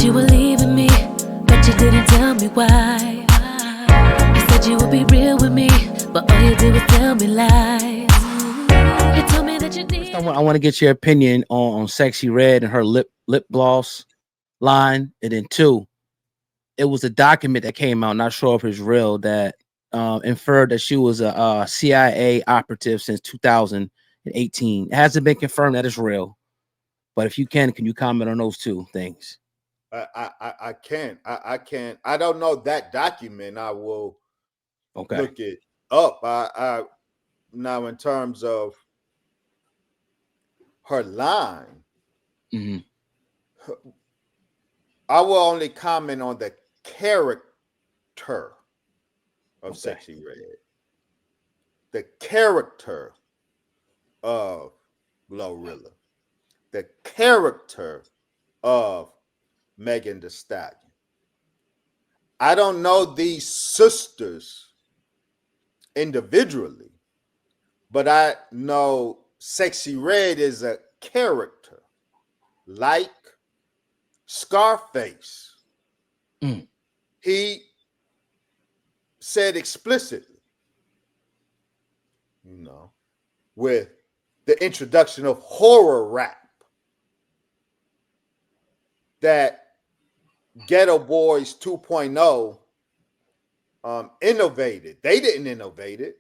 you were leaving me, but you didn't tell me why. You said you would be real with me, but all you did was tell me lies. You told me that you need. I want to get your opinion on Sexyy Red and her lip gloss line, and then two, it was a document that came out, not sure if it's real, that inferred that she was a CIA operative since 2018. It hasn't been confirmed that it's real, but if you can you comment on those two things? I can't. I can't. I don't know that document. I will look it up. I now in terms of her line, I will only comment on the character of Sexyy Red. The character of Glorilla. The character of Megan Thee Stallion. I don't know these sisters individually, but I know Sexyy Red is a character like Scarface. He said explicitly, with the introduction of horror rap, that Ghetto Boys 2.0 innovated. They didn't innovate it,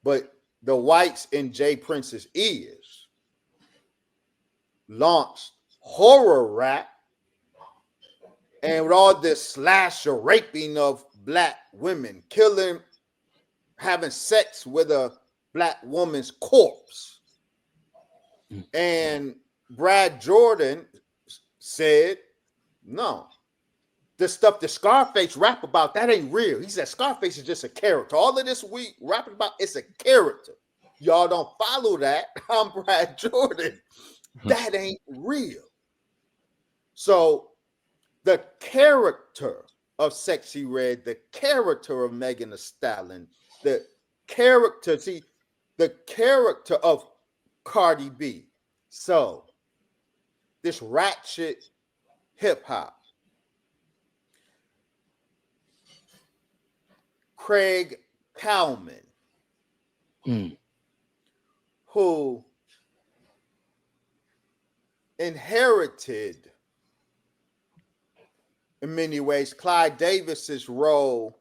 but the whites in Jay Prince's ears launched horror rap, and with all this slasher raping of black women, killing, having sex with a black woman's corpse. And Brad Jordan said, no, the stuff that Scarface rap about, that ain't real. He said Scarface is just a character. All of this we rapping about, it's a character. Y'all don't follow that. I'm Brad Jordan. That ain't real. So the character of Sexyy Red, the character of Megan Thee Stallion, the character of Cardi B. So this ratchet hip hop. Craig Cowman, who inherited, in many ways, Clyde Davis's role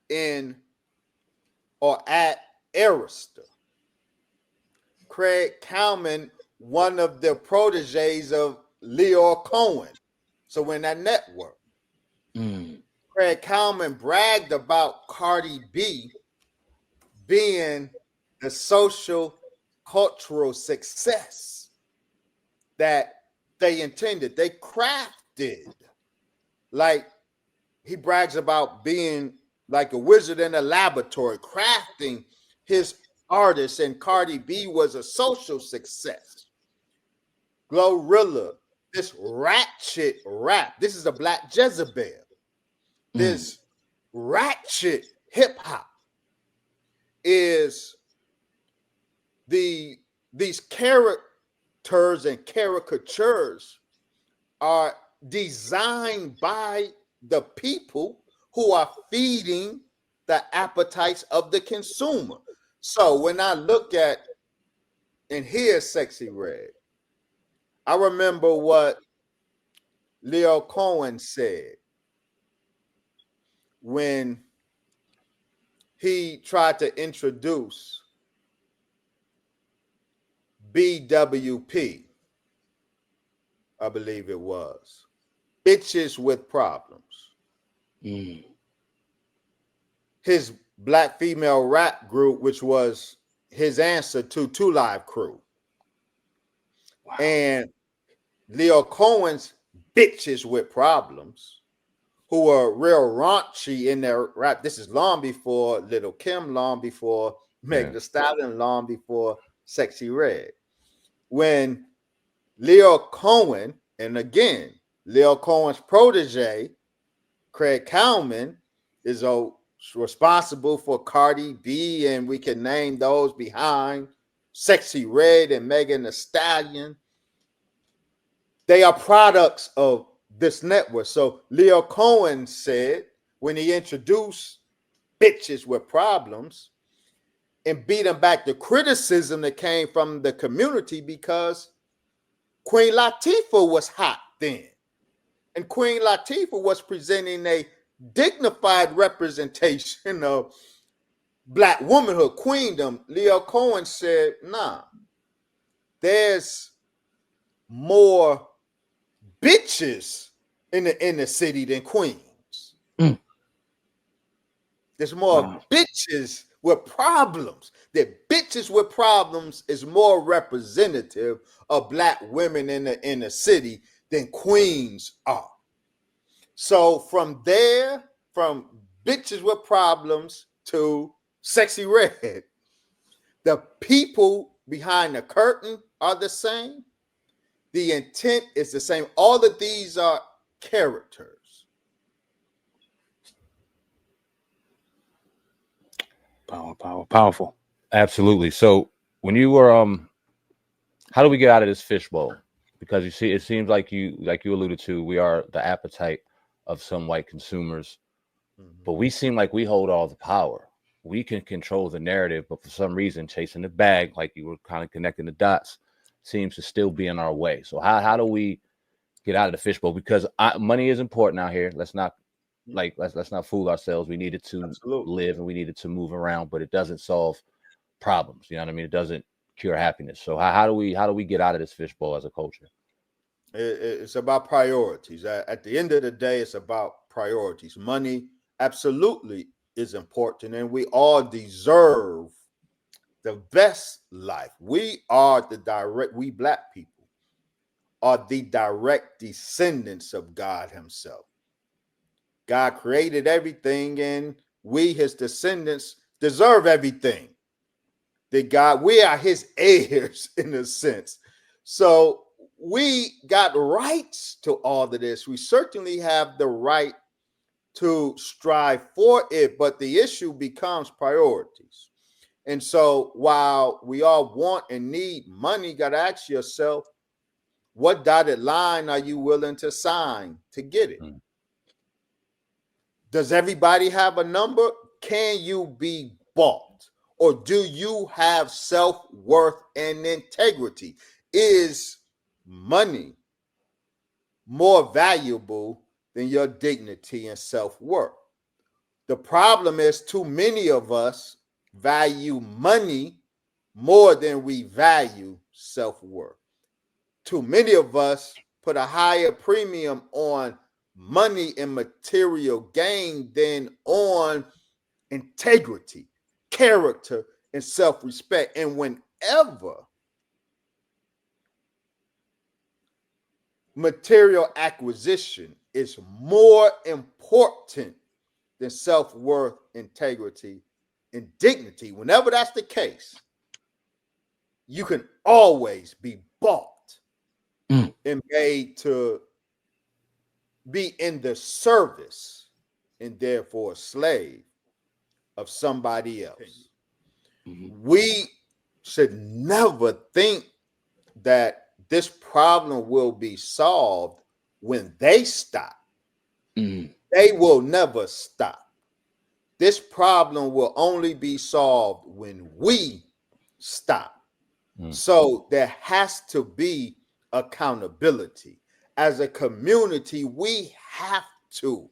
in or at Arista. Craig Cowman, one of the proteges of Leo Cohen. So in that network, Craig Cowman bragged about Cardi B being the social cultural success that they intended. They crafted, like he brags about being like a wizard in a laboratory, crafting his artists, and Cardi B was a social success. Glorilla, this ratchet rap, this is a black Jezebel. This ratchet hip hop is these characters and caricatures are designed by the people who are feeding the appetites of the consumer. So when I look at and hear Sexyy Red, I remember what Leo Cohen said when he tried to introduce BWP, I believe it was, Bitches with Problems. His black female rap group, which was his answer to Two Live Crew. Wow. And Leo Cohen's Bitches with Problems, who were real raunchy in their rap. This is long before Little Kim, long before Megan Thee Stallion, long before Sexyy Red. When Leo Cohen, and again, Leo Cohen's protege, Craig Cowman, is responsible for Cardi B, and we can name those behind Sexyy Red and Megan Thee Stallion. They are products of this network. So Leo Cohen said when he introduced bitches with problems and beating back the criticism that came from the community because Queen Latifah was hot then. And Queen Latifah was presenting a dignified representation of Black womanhood, queendom. Leo Cohen said, nah, there's more bitches in the city than queens. Mm. There's more bitches with problems. That bitches with problems is more representative of Black women in the city than queens are. So from there, from bitches with problems to Sexyy Red, the people behind the curtain are the same. The intent is the same. All of these are characters. Powerful. Absolutely. So when you were how do we get out of this fishbowl? Because you see, it seems like you alluded to, we are the appetite of some white consumers, but we seem like we hold all the power. We can control the narrative, but for some reason, chasing the bag, like you were kind of connecting the dots, seems to still be in our way. So how do we get out of the fishbowl? Because money is important out here. Let's not let's not fool ourselves. We needed to live and we needed to move around, but it doesn't solve problems. You know what I mean? It doesn't cure happiness. So how do we get out of this fishbowl as a culture? It's about priorities. At the end of the day, it's about priorities. Money absolutely is important, and we all deserve the best life. We Black people are the direct descendants of God himself. God created everything, and we, his descendants, deserve everything. We are his heirs in a sense. So we got rights to all of this. We certainly have the right to strive for it, but the issue becomes priorities. And so while we all want and need money, you got to ask yourself, what dotted line are you willing to sign to get it? Does everybody have a number? Can you be bought? Or do you have self-worth and integrity? Is money more valuable than your dignity and self-worth? The problem is too many of us value money more than we value self-worth. Too many of us put a higher premium on money and material gain than on integrity, character, and self-respect. And whenever material acquisition is more important than self-worth, integrity, and dignity, whenever that's the case, you can always be bought and made to be in the service and therefore a slave of somebody else. We should never think that this problem will be solved when they stop. They will never stop. This problem will only be solved when we stop. So there has to be accountability. As a community, we have to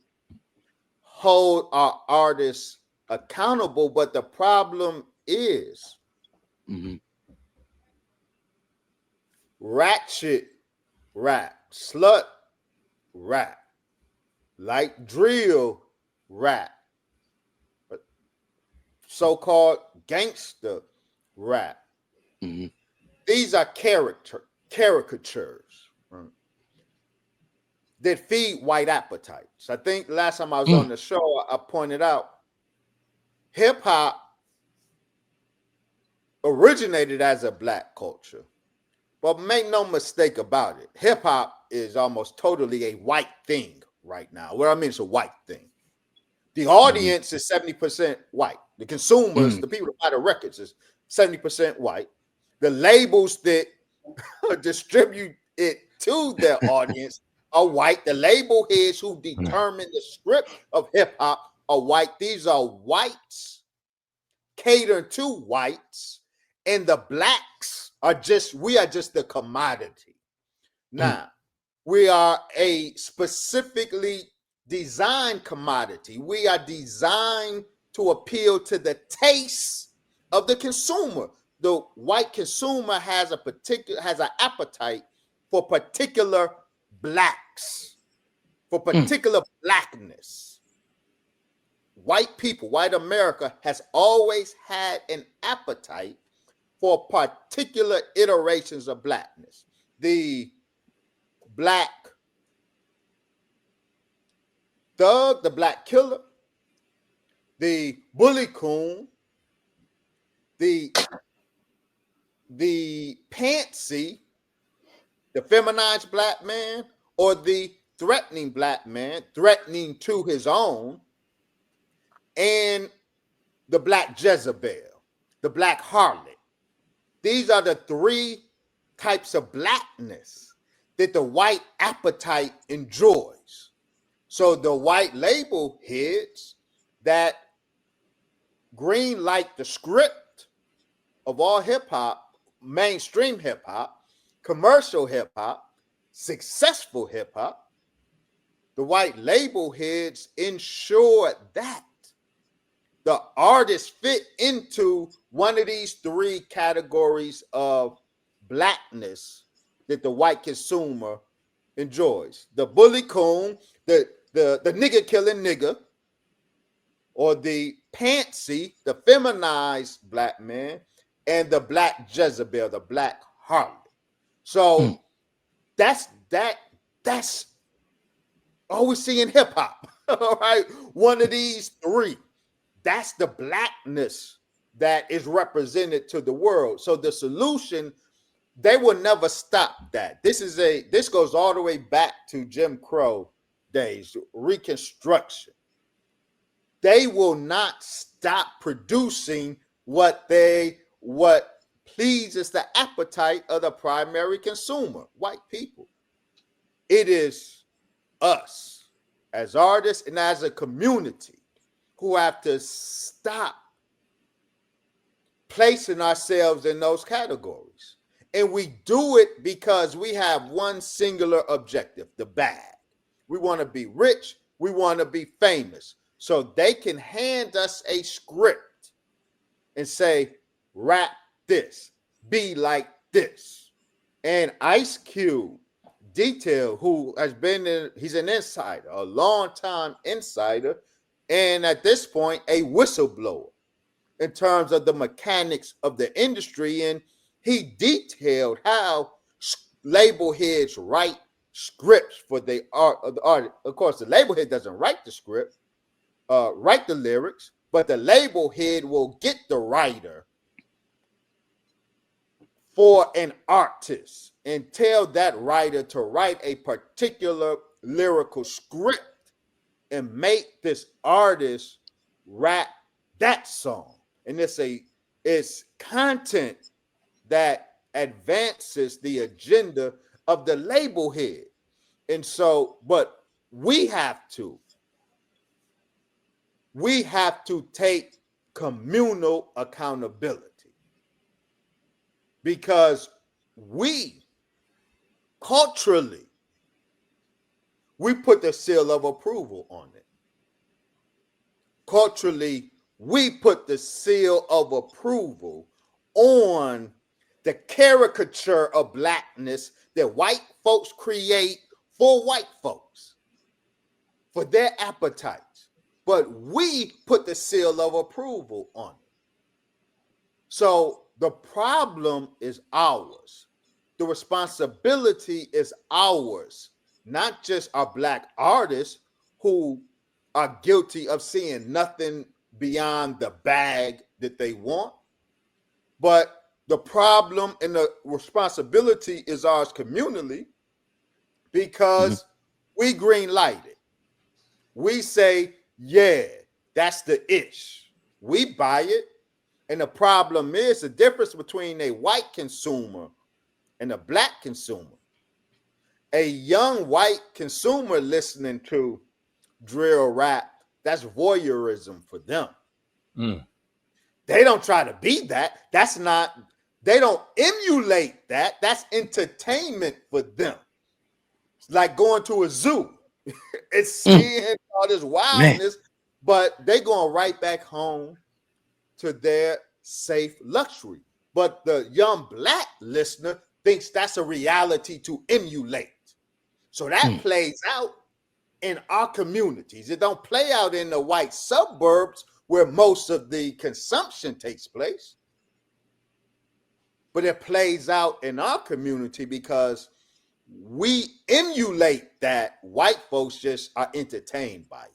hold our artists accountable, but the problem is ratchet rap, slut rap, like drill rap, so-called gangster rap. These are caricatures that feed white appetites. I think last time I was on the show, I pointed out hip hop originated as a Black culture, but make no mistake about it, hip hop is almost totally a white thing right now. What I mean, it's a white thing. The audience is 70% white. The consumers, the people that buy the records, is 70% white. The labels that distribute it to their audience are white. The label heads who determine the script of hip hop are white. These are whites catering to whites, and the blacks are just the commodity. Now, we are a specifically designed commodity. We are designed to appeal to the taste of the consumer. The white consumer has an appetite for particular blacks, for particular blackness. White people, white America has always had an appetite for particular iterations of blackness. The black thug, the black killer, the bully coon, the pantsy, the feminized black man, or the threatening black man, threatening to his own, and the black Jezebel, the black harlot. These are the three types of blackness that the white appetite enjoys. So the white label heads that green light the script of all hip hop, mainstream hip hop, commercial hip hop, successful hip hop, the white label heads ensure that the artists fit into one of these three categories of blackness that the white consumer enjoys. The bully coon, the nigga killing nigga, or the pantsy, the feminized black man, and the black Jezebel, the black harlot. So that's all we see in hip hop. All right, one of these three. That's the blackness that is represented to the world. So the solution, they will never stop that. This goes all the way back to Jim Crow days, Reconstruction. They will not stop producing what pleases the appetite of the primary consumer, white people. It is us as artists and as a community who have to stop placing ourselves in those categories. And we do it because we have one singular objective, the bag. We want to be rich. We want to be famous. So they can hand us a script and say, rap this, be like this. And Ice Cube Detail, who has been he's an insider, a long-time insider, and at this point, a whistleblower in terms of the mechanics of the industry. And he detailed how label heads write scripts for the art of the artist. Of course, the label head doesn't write the script, write the lyrics, but the label head will get the writer for an artist and tell that writer to write a particular lyrical script and make this artist rap that song. And it's content that advances the agenda of the label head. And so, but we have to take communal accountability, because we culturally, we put the seal of approval on it. Culturally, we put the seal of approval on the caricature of blackness that white folks create for white folks, for their appetites. But we put the seal of approval on it. So the problem is ours. The responsibility is ours, not just our black artists who are guilty of seeing nothing beyond the bag that they want, but the problem and the responsibility is ours communally, because we green light it. We say, yeah, that's the ish. We buy it. And the problem is the difference between a white consumer and a black consumer. a young white consumer listening to drill rap, that's voyeurism for them. They don't try to be that. That's not, they don't emulate that. That's entertainment for them. It's like going to a zoo. It's seeing all this wildness, but they going right back home to their safe luxury. But the young black listener thinks that's a reality to emulate. So that plays out in our communities. It don't play out in the white suburbs where most of the consumption takes place. But it plays out in our community because we emulate that. White folks just are entertained by it.